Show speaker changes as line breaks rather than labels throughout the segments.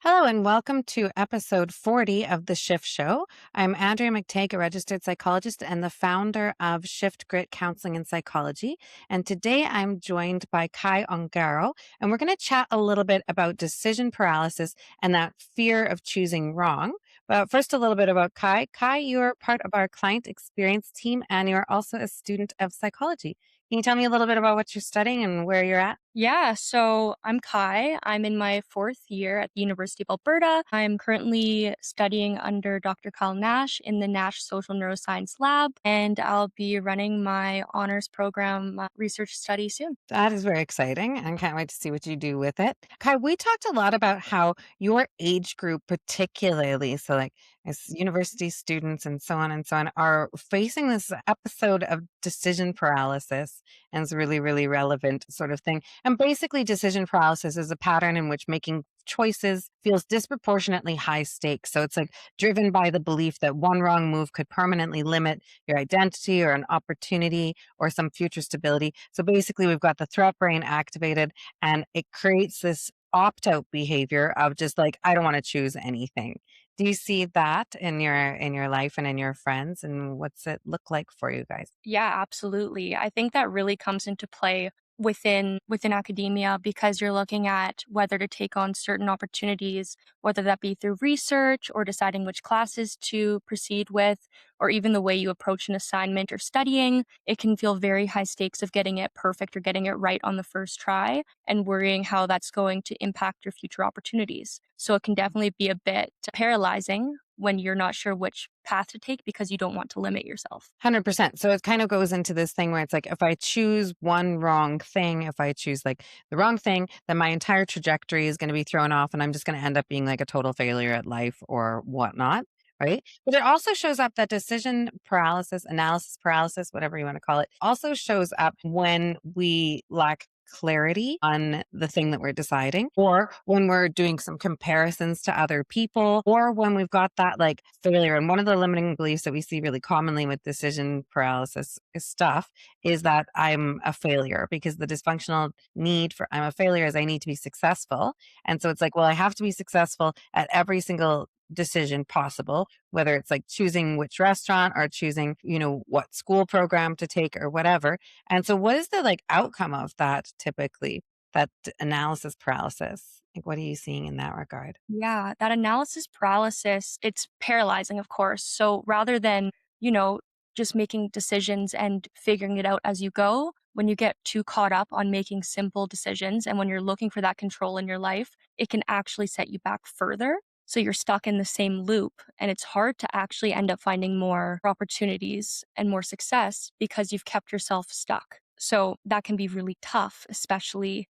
Hello and welcome to episode 40 of The Shift Show. I'm Andrea McTague, a registered psychologist and the founder of ShiftGrit Counseling and Psychology. And today I'm joined by Kai Ongaro, and we're going to chat a little bit about decision paralysis and that fear of choosing wrong. But first, a little bit about Kai. Kai, you're part of our client experience team, and you're also a student of psychology. Can you tell me a little bit about what you're studying and where you're at?
Yeah, so I'm Kai. I'm in my fourth year at the University of Alberta. I'm currently studying under Dr. Kyle Nash in the Nash Social Neuroscience Lab, and I'll be running my honors program research study soon.
That is very exciting and can't wait to see what you do with it. Kai, we talked a lot about how your age group, particularly, so like as university students and so on, are facing this episode of decision paralysis, and it's really, really relevant sort of thing. And basically, decision paralysis is a pattern in which making choices feels disproportionately high stakes. So it's like driven by the belief that one wrong move could permanently limit your identity or an opportunity or some future stability. So basically, we've got the threat brain activated, and it creates this opt out behavior of just like, I don't want to choose anything. Do you see that in your life and in your friends? And what's it look like for you guys?
Yeah, absolutely. I think that really comes into play within academia because you're looking at whether to take on certain opportunities, whether that be through research or deciding which classes to proceed with, or even the way you approach an assignment or studying. It can feel very high stakes of getting it perfect or getting it right on the first try and worrying how that's going to impact your future opportunities. So it can definitely be a bit paralyzing when you're not sure which path to take because you don't want to limit yourself.
100%. So it kind of goes into this thing where it's like, if I choose one wrong thing, if I choose like the wrong thing, then my entire trajectory is going to be thrown off and I'm just going to end up being like a total failure at life or whatnot. Right. But it also shows up that decision paralysis, analysis paralysis, whatever you want to call it, also shows up when we lack clarity on the thing that we're deciding, or when we're doing some comparisons to other people, or when we've got that like failure. And one of the limiting beliefs that we see really commonly with decision paralysis stuff is that I'm a failure, because the dysfunctional need for I'm a failure is I need to be successful. And so it's like, well, I have to be successful at every single decision possible, whether it's like choosing which restaurant or choosing, what school program to take or whatever. And so what is the like outcome of that typically? That analysis paralysis? Like what are you seeing in that regard?
Yeah, that analysis paralysis, it's paralyzing, of course. So rather than, you know, just making decisions and figuring it out as you go, when you get too caught up on making simple decisions and when you're looking for that control in your life, it can actually set you back further. So you're stuck in the same loop and it's hard to actually end up finding more opportunities and more success because you've kept yourself stuck. So that can be really tough, especially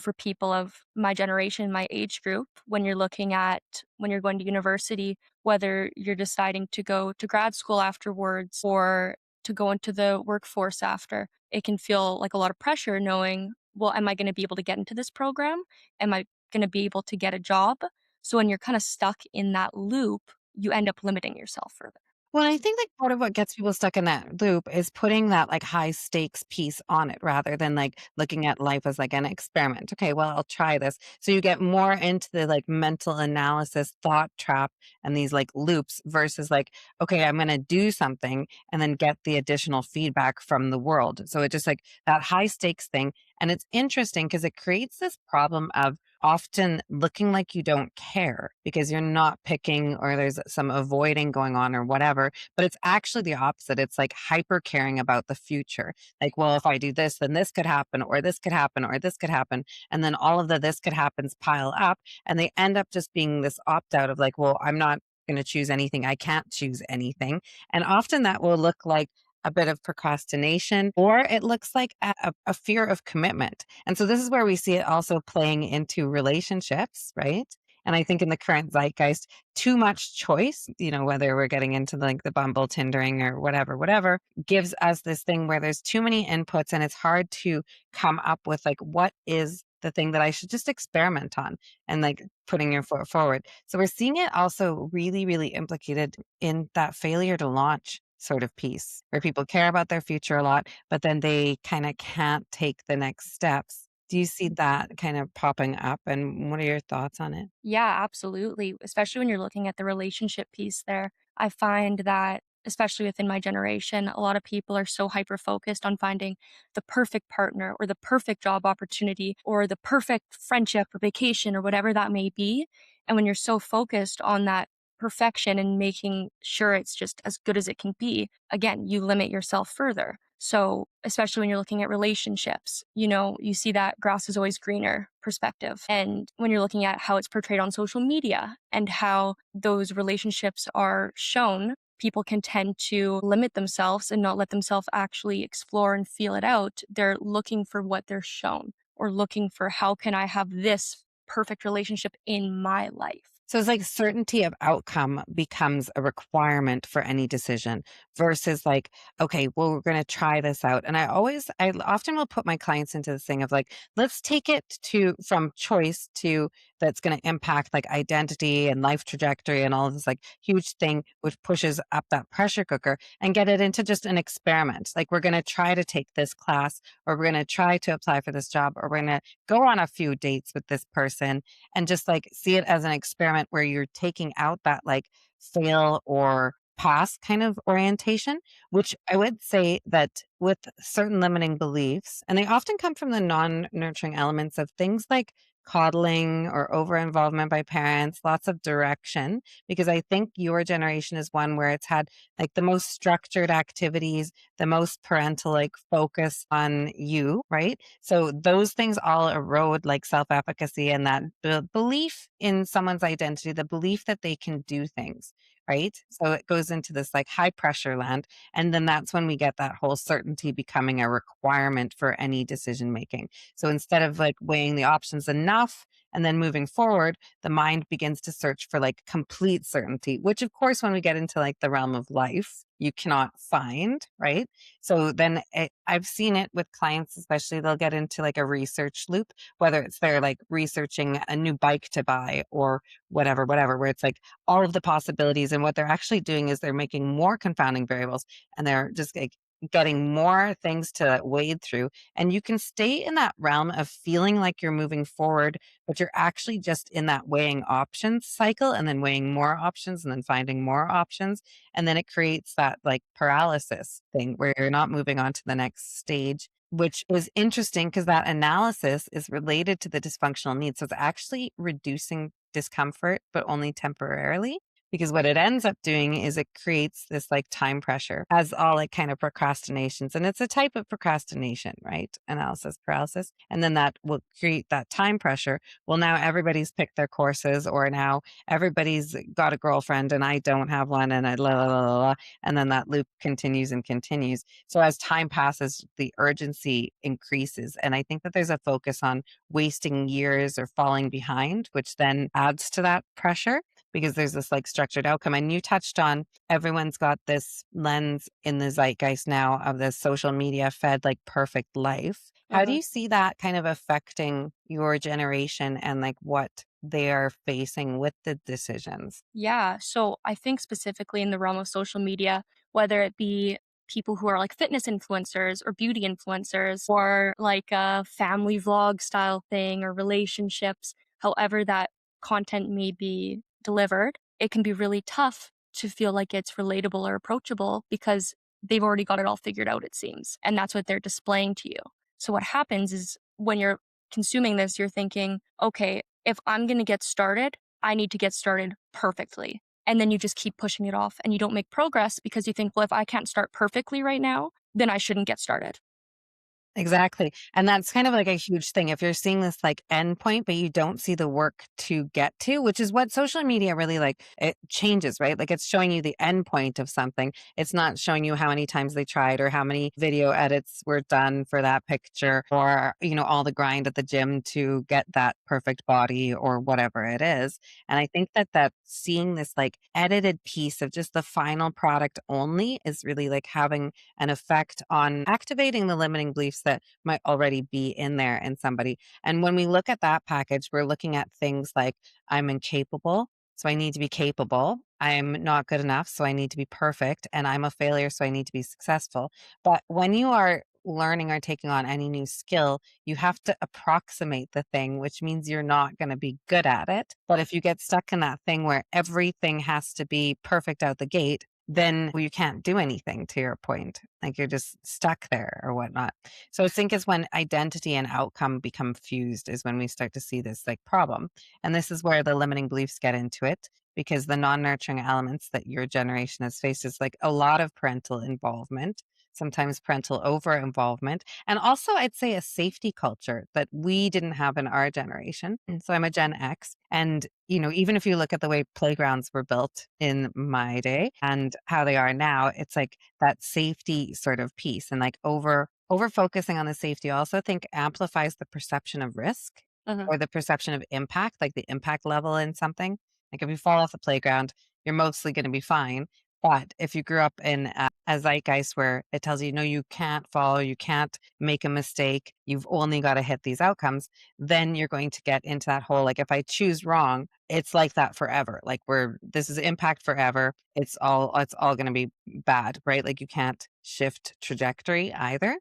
for people of my generation, my age group, when you're looking at when you're going to university, whether you're deciding to go to grad school afterwards or to go into the workforce after, it can feel like a lot of pressure knowing, well, am I going to be able to get into this program? Am I going to be able to get a job? So when you're kind of stuck in that loop, you end up limiting yourself further.
Well, I think like part of what gets people stuck in that loop is putting that like high stakes piece on it rather than like looking at life as like an experiment. Okay, well, I'll try this. So you get more into the like mental analysis, thought trap, and these like loops versus like, okay, I'm going to do something and then get the additional feedback from the world. So it just like that high stakes thing. And it's interesting because it creates this problem of often looking like you don't care because you're not picking or there's some avoiding going on or whatever. But it's actually the opposite. It's like hyper caring about the future. Like, well, if I do this, then this could happen, or this could happen, or this could happen. And then all of the this could happens pile up. And they end up just being this opt out of like, well, I'm not going to choose anything. I can't choose anything. And often that will look like a bit of procrastination, or it looks like a fear of commitment. And so this is where we see it also playing into relationships, right? And I think in the current zeitgeist, too much choice, whether we're getting into like the Bumble Tindering or whatever, gives us this thing where there's too many inputs and it's hard to come up with like, what is the thing that I should just experiment on and like putting your foot forward. So we're seeing it also really, really implicated in that failure to launch sort of piece where people care about their future a lot, but then they kind of can't take the next steps Do you see that kind of popping up, and what are your thoughts on it?
Yeah, absolutely. Especially when you're looking at the relationship piece there. I find that, especially within my generation, a lot of people are so hyper focused on finding the perfect partner or the perfect job opportunity or the perfect friendship or vacation or whatever that may be. And when you're so focused on that perfection and making sure it's just as good as it can be, again, you limit yourself further. So, especially when you're looking at relationships, you see that grass is always greener perspective. And when you're looking at how it's portrayed on social media and how those relationships are shown, people can tend to limit themselves and not let themselves actually explore and feel it out. They're looking for what they're shown or looking for how can I have this perfect relationship in my life.
So it's like certainty of outcome becomes a requirement for any decision versus like, okay, well, we're going to try this out. And I often will put my clients into this thing of like, let's take it to from choice to that's going to impact like identity and life trajectory and all of this like huge thing, which pushes up that pressure cooker and get it into just an experiment. Like, we're going to try to take this class, or we're going to try to apply for this job, or we're going to go on a few dates with this person and just like see it as an experiment where you're taking out that like fail or pass kind of orientation, which I would say that with certain limiting beliefs, and they often come from the non nurturing elements of things like coddling or over involvement by parents, lots of direction, because I think your generation is one where it's had like the most structured activities, the most parental like focus on you, right? So those things all erode like self-efficacy and that belief in someone's identity, the belief that they can do things, right? So it goes into this like high pressure land. And then that's when we get that whole certainty becoming a requirement for any decision making. So instead of like weighing the options enough and then moving forward, the mind begins to search for like complete certainty, which of course, when we get into like the realm of life, you cannot find, right? So then I've seen it with clients, especially they'll get into like a research loop, whether it's they're like researching a new bike to buy or whatever, where it's like all of the possibilities. And what they're actually doing is they're making more confounding variables and they're just like getting more things to wade through. And you can stay in that realm of feeling like you're moving forward, but you're actually just in that weighing options cycle and then weighing more options and then finding more options. And then it creates that like paralysis thing where you're not moving on to the next stage, which is interesting because that analysis is related to the dysfunctional needs. So it's actually reducing discomfort, but only temporarily. Because what it ends up doing is it creates this like time pressure as all like kind of procrastinations. And it's a type of procrastination, right? Analysis paralysis. And then that will create that time pressure. Well, now everybody's picked their courses, or now everybody's got a girlfriend and I don't have one, and I la la la la, la, and then that loop continues and continues. So as time passes, the urgency increases. And I think that there's a focus on wasting years or falling behind, which then adds to that pressure because there's this like structured outcome. And you touched on everyone's got this lens in the zeitgeist now of this social media fed like perfect life. How do
Mhm.
you see that kind of affecting your generation and like what they are facing with the decisions?
Yeah. So I think specifically in the realm of social media, whether it be people who are like fitness influencers or beauty influencers or like a family vlog style thing or relationships, however that content may be delivered, it can be really tough to feel like it's relatable or approachable because they've already got it all figured out, it seems. And that's what they're displaying to you. So what happens is when you're consuming this, you're thinking, okay, if I'm going to get started, I need to get started perfectly. And then you just keep pushing it off and you don't make progress because you think, well, if I can't start perfectly right now, then I shouldn't get started.
Exactly. And that's kind of like a huge thing. If you're seeing this like endpoint, but you don't see the work to get to, which is what social media really like it changes, right? Like it's showing you the endpoint of something. It's not showing you how many times they tried or how many video edits were done for that picture or, all the grind at the gym to get that perfect body or whatever it is. And I think that seeing this like edited piece of just the final product only is really like having an effect on activating the limiting beliefs that might already be in there in somebody. And when we look at that package, we're looking at things like I'm incapable, so I need to be capable. I'm not good enough, so I need to be perfect. And I'm a failure, so I need to be successful. But when you are learning or taking on any new skill, you have to approximate the thing, which means you're not going to be good at it. But if you get stuck in that thing where everything has to be perfect out the gate, then you can't do anything, to your point. Like you're just stuck there or whatnot. So I think is when identity and outcome become fused is when we start to see this like problem. And this is where the limiting beliefs get into it, because the non-nurturing elements that your generation has faced is like a lot of parental involvement, sometimes parental over involvement, and also I'd say a safety culture that we didn't have in our generation. And so I'm a Gen X, and even if you look at the way playgrounds were built in my day and how they are now, it's like that safety sort of piece, and like over focusing on the safety, I also think amplifies the perception of risk
Mhm.
or the perception of impact, like the impact level in something. Like if you fall off the playground, you're mostly going to be fine. But if you grew up in a zeitgeist where it tells you, no, you can't fall, you can't make a mistake, you've only got to hit these outcomes, then you're going to get into that whole, like, if I choose wrong, it's like that forever. Like this is impact forever. It's all going to be bad, right? Like you can't shift trajectory either.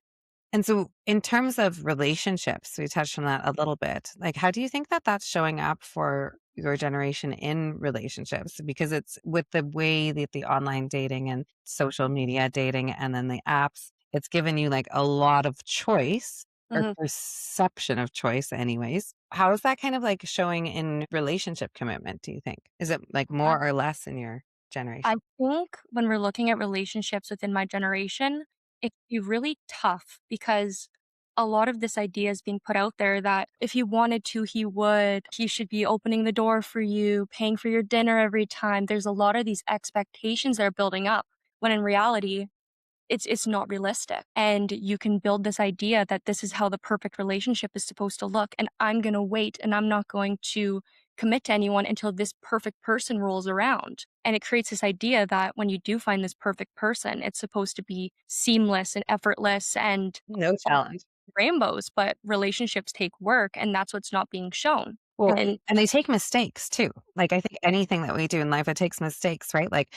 And so, in terms of relationships, we touched on that a little bit. Like, how do you think that that's showing up for your generation in relationships? Because it's with the way that the online dating and social media dating and then the apps, it's given you like a lot of choice or
Mhm.
perception of choice, anyways. How is that kind of like showing in relationship commitment, do you think? Is it like more or less in your
I
generation?
think when we're looking at relationships within my generation, it can be really tough because a lot of this idea is being put out there that if he wanted to, he would. He should be opening the door for you, paying for your dinner every time. There's a lot of these expectations that are building up when in reality, it's not realistic. And you can build this idea that this is how the perfect relationship is supposed to look. And I'm going to wait and I'm not going to commit to anyone until this perfect person rolls around. And it creates this idea that when you do find this perfect person, it's supposed to be seamless and effortless and
No
all
challenge.
rainbows, but relationships take work and that's what's not being shown.
Well,
And
and they take mistakes too. Like, I think anything that we do in life, it takes mistakes, right? Like,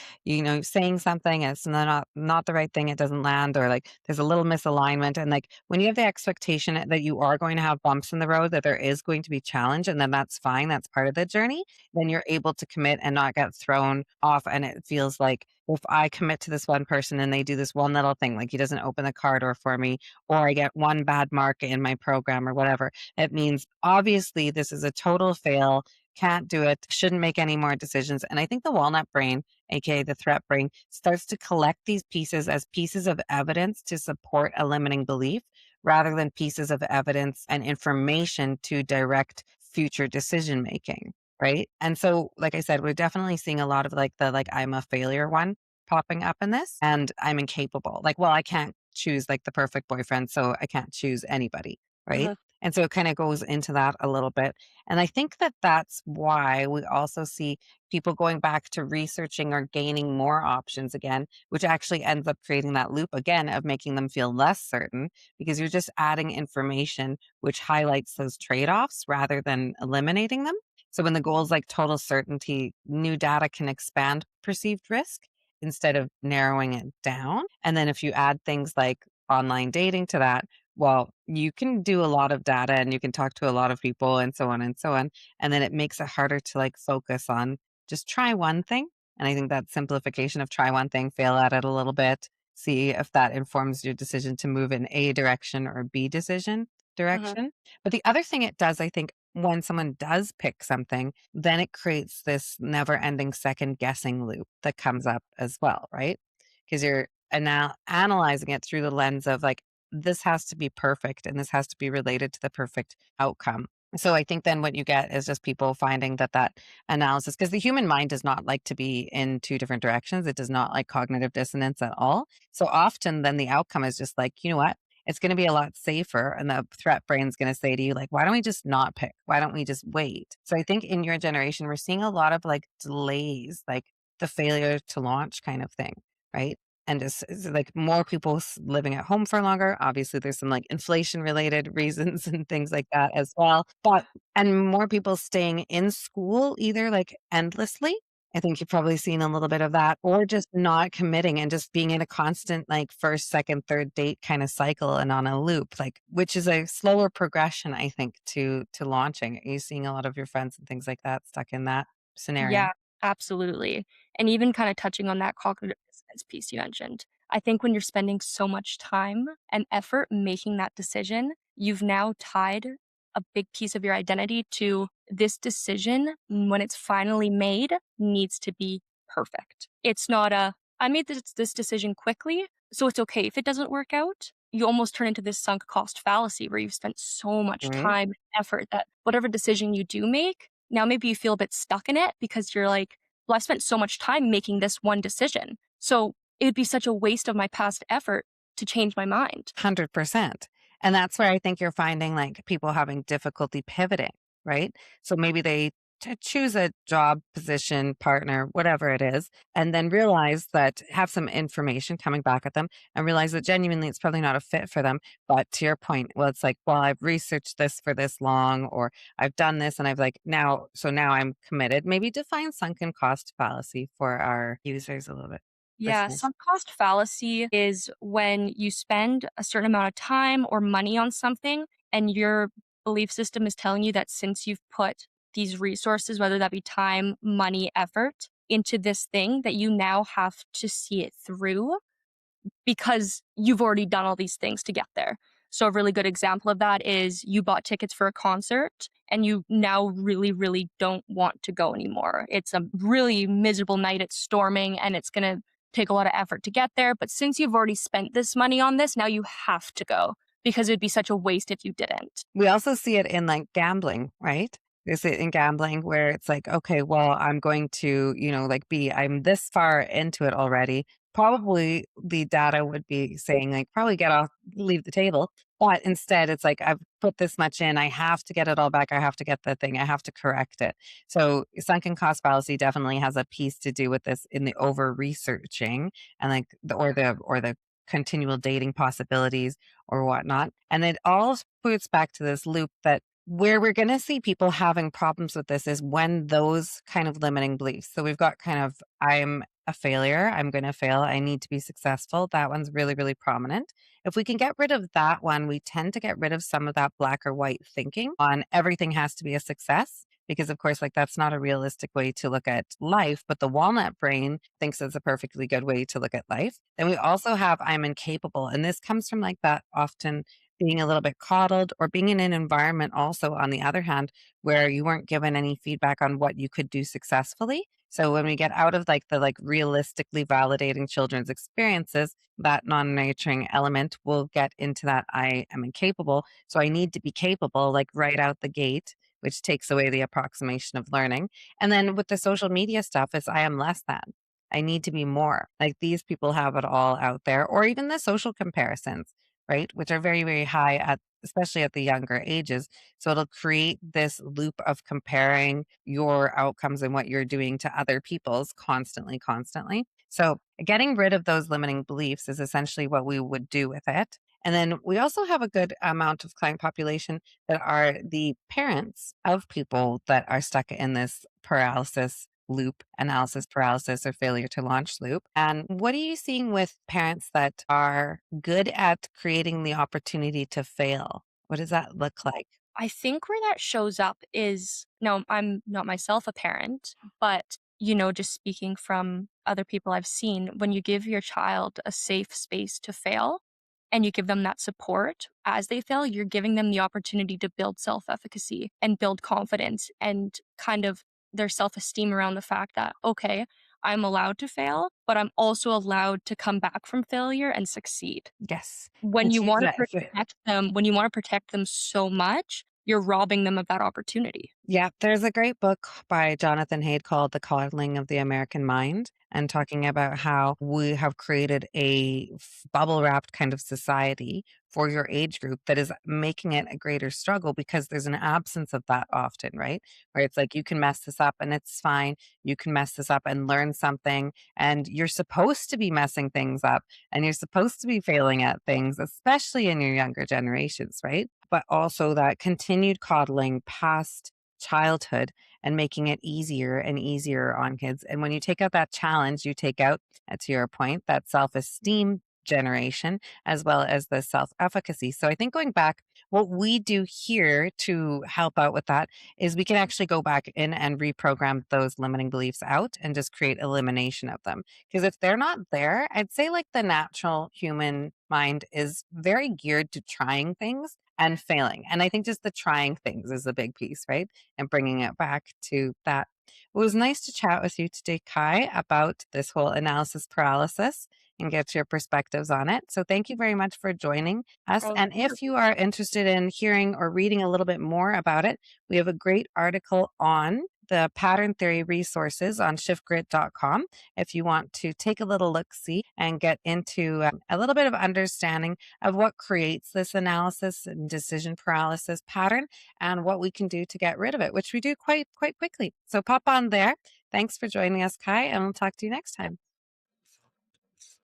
saying something, it's not the right thing, it doesn't land, or like there's a little misalignment. And like when you have the expectation that you are going to have bumps in the road, that there is going to be challenge, and then that's fine, that's part of the journey, then you're able to commit and not get thrown off. And it feels like if I commit to this one person and they do this one little thing, like he doesn't open the car door for me, or I get one bad mark in my program or whatever, it means obviously this is a total fail, can't do it, shouldn't make any more decisions. And I think the walnut brain, aka the threat brain, starts to collect these pieces as pieces of evidence to support a limiting belief rather than pieces of evidence and information to direct future decision making. Right. And so, like I said, we're definitely seeing a lot of like the like I'm a failure one popping up in this, and I'm incapable. Like, well, I can't choose like the perfect boyfriend, so I can't choose anybody. Right.
Mhm,
And so it kind of goes into that a little bit. And I think that that's why we also see people going back to researching or gaining more options again, which actually ends up creating that loop again of making them feel less certain, because you're just adding information which highlights those trade offs rather than eliminating them. So when the goal is like total certainty, new data can expand perceived risk instead of narrowing it down. And then if you add things like online dating to that, well, you can do a lot of data and you can talk to a lot of people and so on and so on. And then it makes it harder to like focus on just try one thing. And I think that simplification of try one thing, fail at it a little bit, see if that informs your decision to move in A direction or B decision
mhm,
direction. But the other thing it does, I think, when someone does pick something, then it creates this never ending second guessing loop that comes up as well, right? Because you're now analyzing it through the lens of like, this has to be perfect and this has to be related to the perfect outcome. So I think then what you get is just people finding that analysis, because the human mind does not like to be in two different directions. It does not like cognitive dissonance at all. So often then the outcome is just like, you know what? It's going to be a lot safer. And the threat brain's going to say to you, like, why don't we just not pick? Why don't we just wait? So I think in your generation, we're seeing a lot of like delays, like the failure to launch kind of thing, right? And just it's like more people living at home for longer. Obviously, there's some like inflation related reasons and things like that as well. But and more people staying in school either like endlessly I think you've probably seen a little bit of that, or just not committing and just being in a constant, like, first, second, third date kind of cycle and on a loop, like, which is a slower progression, I think, to launching. Are you seeing a lot of your friends and things like that stuck in that scenario?
Yeah, absolutely. And even kind of touching on that cognitive dissonance piece you mentioned, I think when you're spending so much time and effort making that decision, you've now tied a big piece of your identity to this decision when it's finally made needs to be perfect. It's not a, I made this decision quickly, so it's okay if it doesn't work out. You almost turn into this sunk cost fallacy where you've spent so much
Right?
time and effort that whatever decision you do make, now maybe you feel a bit stuck in it because you're like, well, I spent so much time making this one decision. So it would be such a waste of my past effort to change my mind.
100%. And that's where I think you're finding, like, people having difficulty pivoting, right? So maybe they choose a job, position, partner, whatever it is, and then realize that have some information coming back at them and realize that genuinely it's probably not a fit for them. But to your point, well, it's like, well, I've researched this for this long, or I've done this and I've like now, so now I'm committed. Maybe define sunken cost fallacy for our users a little bit,
Yeah,
listeners.
sunk cost fallacy is when you spend a certain amount of time or money on something and your belief system is telling you that since you've put these resources, whether that be time, money, effort, into this thing, that you now have to see it through because you've already done all these things to get there. So a really good example of that is you bought tickets for a concert and you now really, really don't want to go anymore. It's a really miserable night. It's storming and it's going to take a lot of effort to get there. But since you've already spent this money on this, now you have to go because it'd be such a waste if you didn't.
We also see it in, like, gambling, right? We see it in gambling where it's like, okay, well, I'm going to, like, I'm this far into it already. Probably the data would be saying, like, probably get off, leave the table. But instead, it's like, I've put this much in. I have to get it all back. I have to get the thing. I have to correct it. So, sunken cost fallacy definitely has a piece to do with this in the over researching and, like, the continual dating possibilities or whatnot. And it all puts back to this loop that where we're going to see people having problems with this is when those kind of limiting beliefs. So we've got kind of, I'm a failure. I'm going to fail. I need to be successful. That one's really, really prominent. If we can get rid of that one, we tend to get rid of some of that black or white thinking on everything has to be a success. Because, of course, like that's not a realistic way to look at life, but the walnut brain thinks it's a perfectly good way to look at life. Then we also have I'm incapable. And this comes from like that often being a little bit coddled or being in an environment also on the other hand where you weren't given any feedback on what you could do successfully. So when we get out of like the like realistically validating children's experiences, that non-nurturing element will get into that I am incapable. So I need to be capable like right out the gate, which takes away the approximation of learning. And then with the social media stuff is I am less than. I need to be more. Like these people have it all out there, or even the social comparisons, right? Which are very, very high at, especially at the younger ages. So it'll create this loop of comparing your outcomes and what you're doing to other people's constantly, constantly. So getting rid of those limiting beliefs is essentially what we would do with it. And then we also have a good amount of client population that are the parents of people that are stuck in this paralysis loop, analysis paralysis, or failure to launch loop. And what are you seeing with parents that are good at creating the opportunity to fail? What does that look like?
I think where that shows up is no, I'm not myself a parent, but just speaking from other people I've seen, when you give your child a safe space to fail and you give them that support as they fail, you're giving them the opportunity to build self efficacy and build confidence and kind of their self esteem around the fact that, okay, I'm allowed to fail, but I'm also allowed to come back from failure and succeed.
Yes.
When
And
you
choose
wanna
that.
protect them when you wanna protect them so much, you're robbing them of that opportunity.
Yeah, there's a great book by Jonathan Haidt called The Coddling of the American Mind, and talking about how we have created a bubble wrapped kind of society for your age group that is making it a greater struggle because there's an absence of that often, right? Where it's like you can mess this up and it's fine. You can mess this up and learn something. And you're supposed to be messing things up and you're supposed to be failing at things, especially in your younger generations, right? But also that continued coddling past childhood and making it easier and easier on kids. And when you take out that challenge, you take out, to your point, that self esteem generation as well as the self efficacy. So I think going back, what we do here to help out with that is we can actually go back in and reprogram those limiting beliefs out and just create elimination of them. Because if they're not there, I'd say like the natural human mind is very geared to trying things and failing. And I think just the trying things is a big piece, right? And bringing it back to that. It was nice to chat with you today, Kai, about this whole analysis paralysis and get your perspectives on it. So thank you very much for joining us.
Of
And
course.
if you are interested in hearing or reading a little bit more about it, we have a great article on the pattern theory resources on shiftgrit.com if you want to take a little look see and get into a little bit of understanding of what creates this analysis and decision paralysis pattern and what we can do to get rid of it, which we do quite quickly. So pop on there. Thanks for joining us, Kai, and we'll talk to you next time.